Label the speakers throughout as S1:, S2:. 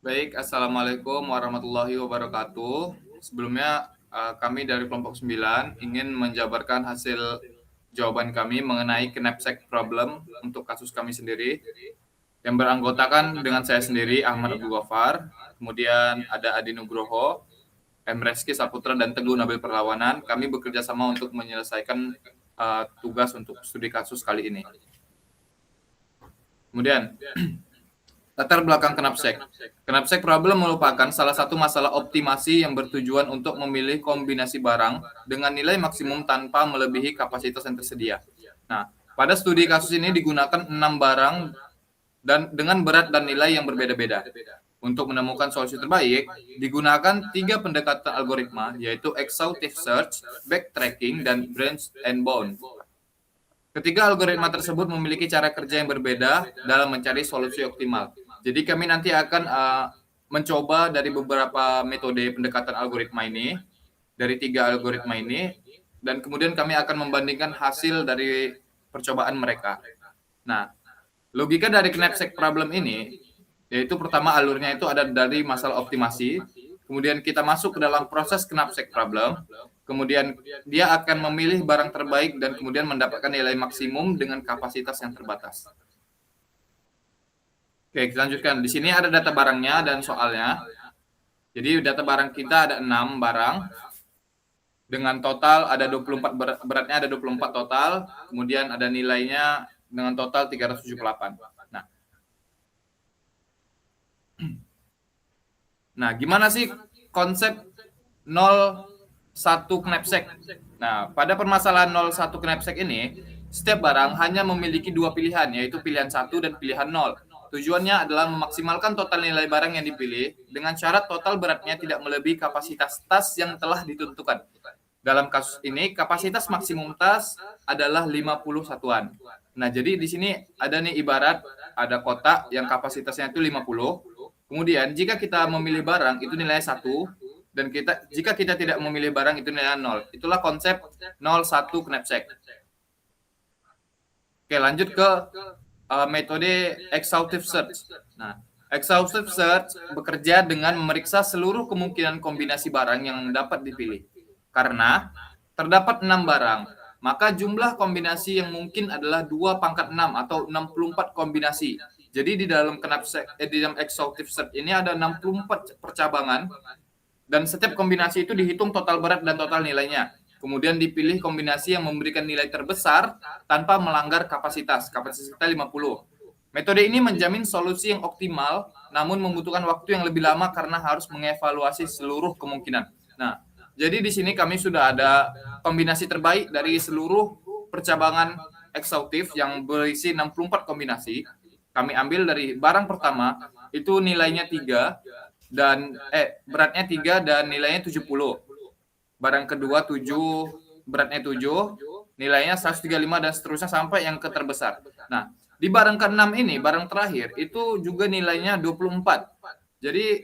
S1: Baik, Assalamualaikum warahmatullahi wabarakatuh. Sebelumnya kami dari kelompok 9 ingin menjabarkan hasil jawaban kami mengenai knapsack problem untuk kasus kami sendiri yang beranggotakan dengan saya sendiri, Ahmad Abdul Ghaffar, kemudian ada Adi Nugroho, M. Reski Saputra, dan Teguh Nabil Perlawanan. Kami bekerja sama untuk menyelesaikan tugas untuk studi kasus kali ini. Kemudian, latar belakang knapsack. Knapsack problem merupakan salah satu masalah optimasi yang bertujuan untuk memilih kombinasi barang dengan nilai maksimum tanpa melebihi kapasitas yang tersedia. Nah, pada studi kasus ini digunakan 6 barang dan dengan berat dan nilai yang berbeda-beda. Untuk menemukan solusi terbaik, digunakan 3 pendekatan algoritma, yaitu exhaustive search, backtracking, dan branch and bound. Ketiga algoritma tersebut memiliki cara kerja yang berbeda dalam mencari solusi optimal. Jadi kami nanti akan mencoba dari beberapa metode pendekatan algoritma ini, dari 3 algoritma ini, dan kemudian kami akan membandingkan hasil dari percobaan mereka. Nah, logika dari knapsack problem ini, yaitu pertama alurnya itu ada dari masalah optimasi, kemudian kita masuk ke dalam proses knapsack problem, kemudian dia akan memilih barang terbaik dan kemudian mendapatkan nilai maksimum dengan kapasitas yang terbatas. Oke, kita lanjutkan. Di sini ada data barangnya dan soalnya. Jadi data barang kita ada 6 barang. Dengan total ada 24 beratnya ada 24 total, kemudian ada nilainya dengan total 378. Nah, gimana sih konsep 01 knapsack? Nah, pada permasalahan 01 knapsack ini, setiap barang hanya memiliki 2 pilihan, yaitu pilihan 1 dan pilihan 0. Tujuannya adalah memaksimalkan total nilai barang yang dipilih dengan syarat total beratnya tidak melebihi kapasitas tas yang telah ditentukan. Dalam kasus ini, kapasitas maksimum tas adalah 50 satuan. Nah, jadi di sini ada nih ibarat ada kotak yang kapasitasnya itu 50. Kemudian jika kita memilih barang itu nilainya 1 dan jika kita tidak memilih barang itu nilainya 0. Itulah konsep 01 knapsack. Oke, lanjut ke metode exhaustive search. Nah, exhaustive search bekerja dengan memeriksa seluruh kemungkinan kombinasi barang yang dapat dipilih. Karena terdapat 6 barang, maka jumlah kombinasi yang mungkin adalah 2 pangkat 6 atau 64 kombinasi. Jadi di dalam di dalam exhaustive search ini ada 64 percabangan dan setiap kombinasi itu dihitung total berat dan total nilainya. Kemudian dipilih kombinasi yang memberikan nilai terbesar tanpa melanggar kapasitas. Kapasitas kita 50. Metode ini menjamin solusi yang optimal namun membutuhkan waktu yang lebih lama karena harus mengevaluasi seluruh kemungkinan. Nah, jadi di sini kami sudah ada kombinasi terbaik dari seluruh percabangan exhaustive yang berisi 64 kombinasi. Kami ambil dari barang pertama, itu nilainya 3 dan beratnya 3 dan nilainya 70. Barang kedua 7, beratnya 7, nilainya 135 dan seterusnya sampai yang ke terbesar. Nah, di barang ke-6 ini, barang terakhir itu juga nilainya 24. Jadi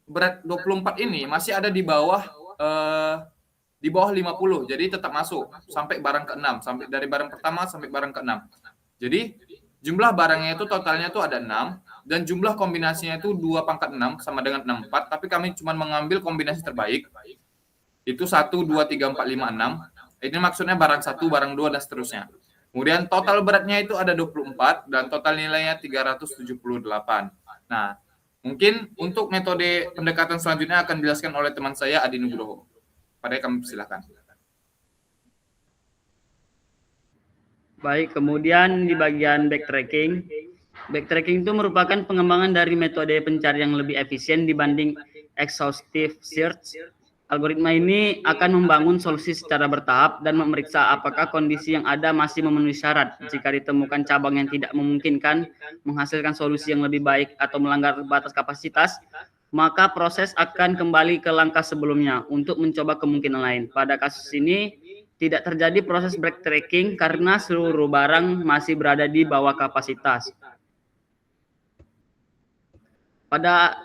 S1: berat 24 ini masih ada di bawah 50, jadi tetap masuk sampai barang ke-6, sampai dari barang pertama sampai barang ke-6. Jadi jumlah barangnya itu totalnya itu ada 6 dan jumlah kombinasinya itu 2 pangkat 6 sama dengan 64, tapi kami cuma mengambil kombinasi terbaik. Itu 1, 2, 3, 4, 5, 6. Ini maksudnya barang 1, barang 2 dan seterusnya. Kemudian total beratnya itu ada 24 dan total nilainya 378. Nah, mungkin untuk metode pendekatan selanjutnya akan dijelaskan oleh teman saya Adi Nugroho. Pada kami persilakan.
S2: Baik, kemudian di bagian backtracking. Backtracking itu merupakan pengembangan dari metode pencarian yang lebih efisien dibanding exhaustive search. Algoritma ini akan membangun solusi secara bertahap dan memeriksa apakah kondisi yang ada masih memenuhi syarat. Jika ditemukan cabang yang tidak memungkinkan menghasilkan solusi yang lebih baik atau melanggar batas kapasitas, maka proses akan kembali ke langkah sebelumnya untuk mencoba kemungkinan lain. Pada kasus ini, tidak terjadi proses backtracking karena seluruh barang masih berada di bawah kapasitas. Pada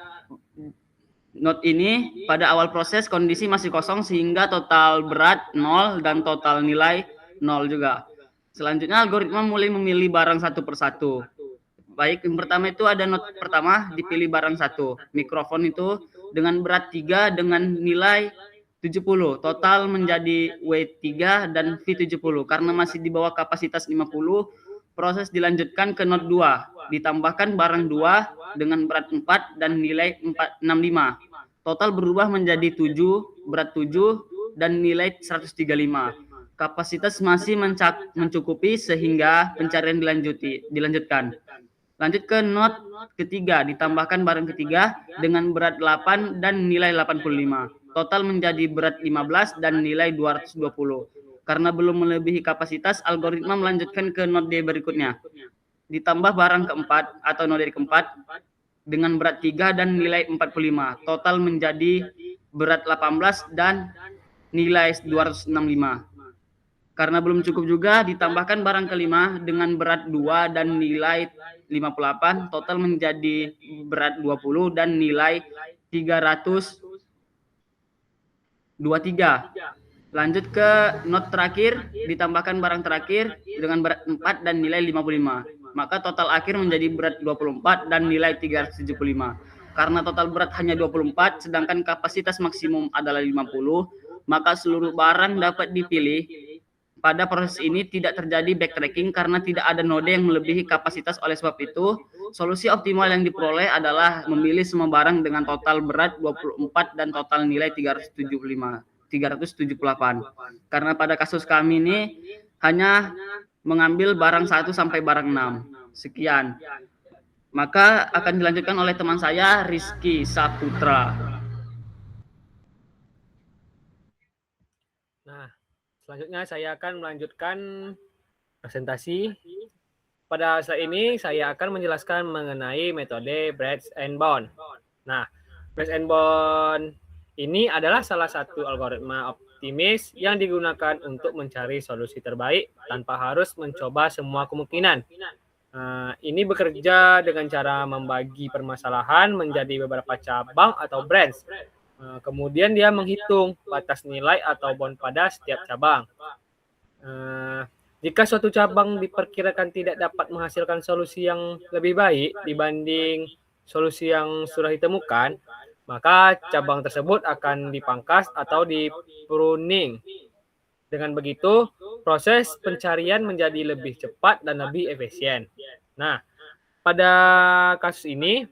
S2: note ini, pada awal proses kondisi masih kosong sehingga total berat 0 dan total nilai 0 juga. Selanjutnya algoritma mulai memilih barang satu persatu. Baik, yang pertama itu ada not pertama dipilih barang 1. Mikrofon itu dengan berat 3 dengan nilai 70. Total menjadi W3 dan V70. Karena masih di bawah kapasitas 50, proses dilanjutkan ke not 2. Ditambahkan barang 2 dengan berat 4 dan nilai 65. Total berubah menjadi 7, berat 7 dan nilai 135. Kapasitas masih mencukupi sehingga pencarian dilanjutkan. Lanjut ke not ketiga, ditambahkan barang ketiga dengan berat 8 dan nilai 85. Total menjadi berat 15 dan nilai 220. Karena belum melebihi kapasitas, algoritma melanjutkan ke not D berikutnya. Ditambah barang keempat atau not D keempat dengan berat 3 dan nilai 45. Total menjadi berat 18 dan nilai 265. Karena belum cukup juga, ditambahkan barang kelima dengan berat 2 dan nilai 58, total menjadi berat 20 dan nilai 323. Lanjut ke not terakhir, ditambahkan barang terakhir dengan berat 4 dan nilai 55. Maka total akhir menjadi berat 24 dan nilai 375. Karena total berat hanya 24, sedangkan kapasitas maksimum adalah 50, maka seluruh barang dapat dipilih. Pada proses ini tidak terjadi backtracking karena tidak ada node yang melebihi kapasitas. Oleh sebab itu, solusi optimal yang diperoleh adalah memilih semua barang dengan total berat 24 dan total nilai 378. Karena pada kasus kami ini hanya mengambil barang 1 sampai barang 6. Sekian. Maka akan dilanjutkan oleh teman saya, Rizky Saputra.
S3: Nah, selanjutnya saya akan melanjutkan presentasi. Pada slide ini saya akan menjelaskan mengenai metode Breadth and Bound. Nah, Breadth and Bound ini adalah salah satu algoritma optimis yang digunakan untuk mencari solusi terbaik tanpa harus mencoba semua kemungkinan. Ini bekerja dengan cara membagi permasalahan menjadi beberapa cabang atau branch. Kemudian dia menghitung batas nilai atau bound pada setiap cabang. Jika suatu cabang diperkirakan tidak dapat menghasilkan solusi yang lebih baik dibanding solusi yang sudah ditemukan, maka cabang tersebut akan dipangkas atau di-pruning. Dengan begitu, proses pencarian menjadi lebih cepat dan lebih efisien. Nah, pada kasus ini,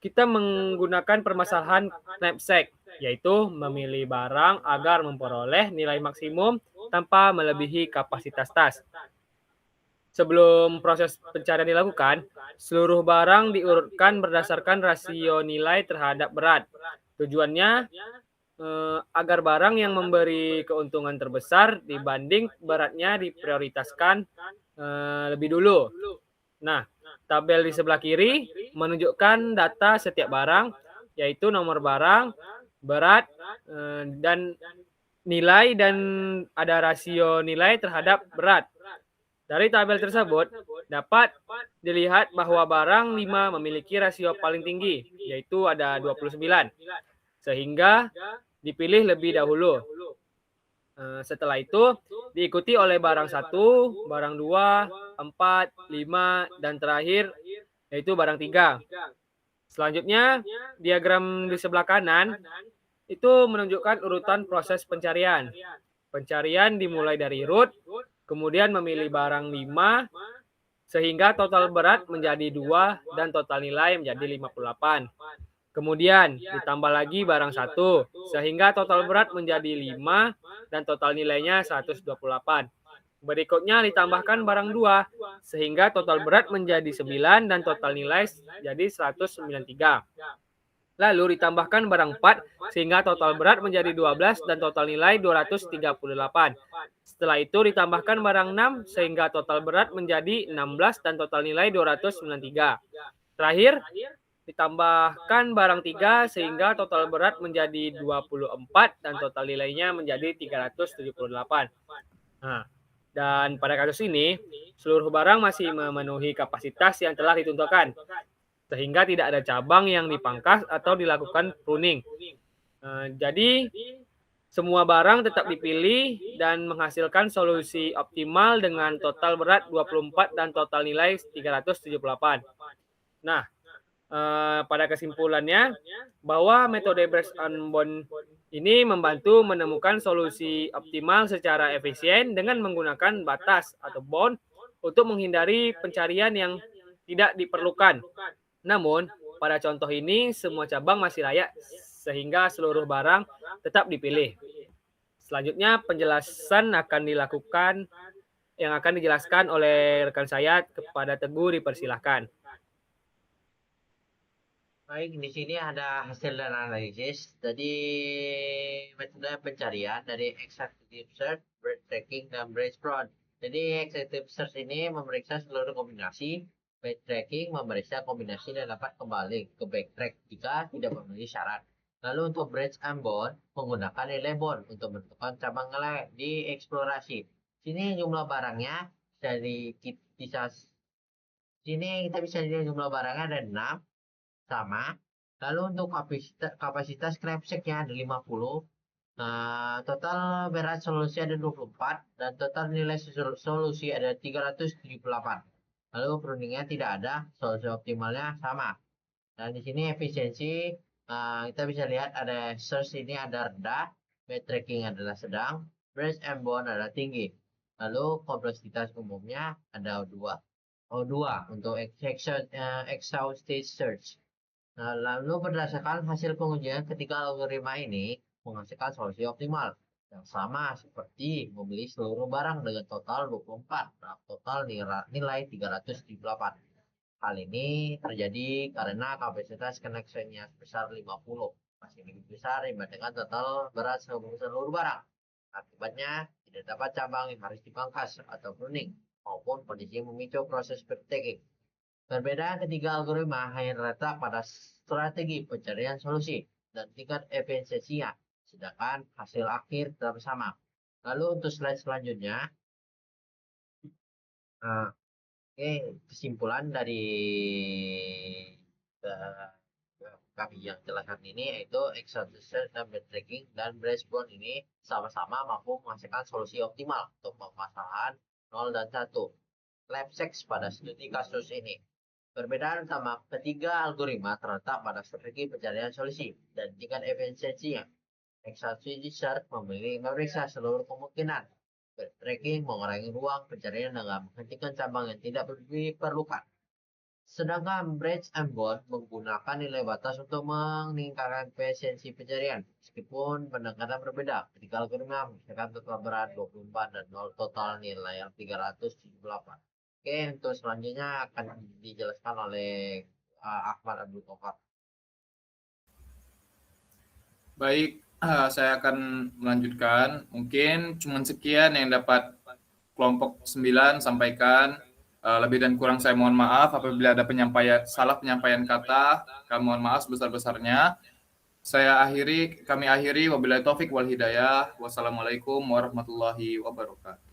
S3: kita menggunakan permasalahan knapsack, yaitu memilih barang agar memperoleh nilai maksimum tanpa melebihi kapasitas tas. Sebelum proses pencarian dilakukan, seluruh barang diurutkan berdasarkan rasio nilai terhadap berat. Tujuannya agar barang yang memberi keuntungan terbesar dibanding beratnya diprioritaskan lebih dulu. Nah, tabel di sebelah kiri menunjukkan data setiap barang, yaitu nomor barang, berat, dan nilai, dan ada rasio nilai terhadap berat. Dari tabel tersebut, dapat dilihat bahwa barang 5 memiliki rasio paling tinggi, yaitu ada 29, sehingga dipilih lebih dahulu. Setelah itu diikuti oleh barang 1, barang 2, 4, 5, dan terakhir yaitu barang 3. Selanjutnya, diagram di sebelah kanan itu menunjukkan urutan proses pencarian. Pencarian dimulai dari root, kemudian memilih barang 5, sehingga total berat menjadi 2 dan total nilai menjadi 58. Kemudian ditambah lagi barang 1, sehingga total berat menjadi 5 dan total nilainya 128. Berikutnya ditambahkan barang 2, sehingga total berat menjadi 9 dan total nilai jadi 193. Lalu ditambahkan barang 4, sehingga total berat menjadi 12 dan total nilai 238. Setelah itu ditambahkan barang 6, sehingga total berat menjadi 16 dan total nilai 293. Terakhir, ditambahkan barang 3 sehingga total berat menjadi 24 dan total nilainya menjadi 378. Nah, dan pada kasus ini, seluruh barang masih memenuhi kapasitas yang telah ditentukan, sehingga tidak ada cabang yang dipangkas atau dilakukan pruning. Jadi, semua barang tetap dipilih dan menghasilkan solusi optimal dengan total berat 24 dan total nilai 378. Nah, pada kesimpulannya bahwa metode Brest and Bond ini membantu menemukan solusi optimal secara efisien dengan menggunakan batas atau bond untuk menghindari pencarian yang tidak diperlukan. Namun, pada contoh ini semua cabang masih layak sehingga seluruh barang tetap dipilih. Selanjutnya penjelasan akan dijelaskan oleh rekan saya kepada Teguh, dipersilahkan.
S4: Baik, di sini ada hasil dan analisis. Jadi metode pencarian dari exhaustive search, breadth tracking, dan breadth broad. Jadi exhaustive search ini memeriksa seluruh kombinasi, breadth tracking memeriksa kombinasi dan dapat kembali ke backtrack jika tidak memenuhi syarat. Lalu untuk breadth and bond menggunakan nilai bond untuk menentukan cabang nilai di eksplorasi. Sini jumlah barangnya dari kita bisa lihat jumlah barangnya ada 6 sama. Lalu untuk kapasitas scrapsack-nya ada 50. Total berat solusi ada 24 dan total nilai solusi ada 378. Lalu pruning-nya tidak ada, solusi optimalnya sama. Dan di sini efisiensi kita bisa lihat ada search ini ada rendah, backtracking adalah sedang, breadth and bond adalah tinggi. Lalu kompleksitas umumnya ada O2 untuk exhaustive search. Nah, lalu berdasarkan hasil pengujian ketiga algoritma ini menghasilkan solusi optimal yang sama seperti membeli seluruh barang dengan total 24 dan total nilai 378. Hal ini terjadi karena kapasitas connectionnya sebesar 50, masih lebih besar dibandingkan total berat seluruh barang. Akibatnya tidak dapat cabang yang harus dipangkas atau pruning maupun kondisi memicu proses backtracking. Perbedaan ketiga algoritma hanya terletak pada strategi pencarian solusi dan tingkat efisiensinya, sedangkan hasil akhir tetap sama. Lalu untuk slide selanjutnya, kesimpulan dari kami yang jelaskan ini yaitu exhaustive search dan backtracking dan breadth bond ini sama-sama mampu menghasilkan solusi optimal untuk permasalahan 0 dan 1. Lapsex pada studi kasus ini. Perbedaan utama ketiga algoritma terletak pada strategi pencarian solusi dan tingkat efisiensinya. Exhaustive search memeriksa seluruh kemungkinan. Backtracking mengurangi ruang pencarian dengan menghentikan cabang yang tidak diperlukan. Sedangkan breadth and bond menggunakan nilai batas untuk meningkatkan efisiensi pencarian. Meskipun pendekatan berbeda, ketiga algoritma menghasilkan total berat 24 dan 0 total nilai yang 378. Oke, untuk selanjutnya akan dijelaskan oleh Ahmad Abdul Qahar.
S1: Baik, saya akan melanjutkan. Mungkin cuma sekian yang dapat kelompok 9 sampaikan. Lebih dan kurang saya mohon maaf apabila ada salah penyampaian kata. Kami mohon maaf sebesar-besarnya. Kami akhiri wabillahi taufik wal hidayah. Wassalamualaikum warahmatullahi wabarakatuh.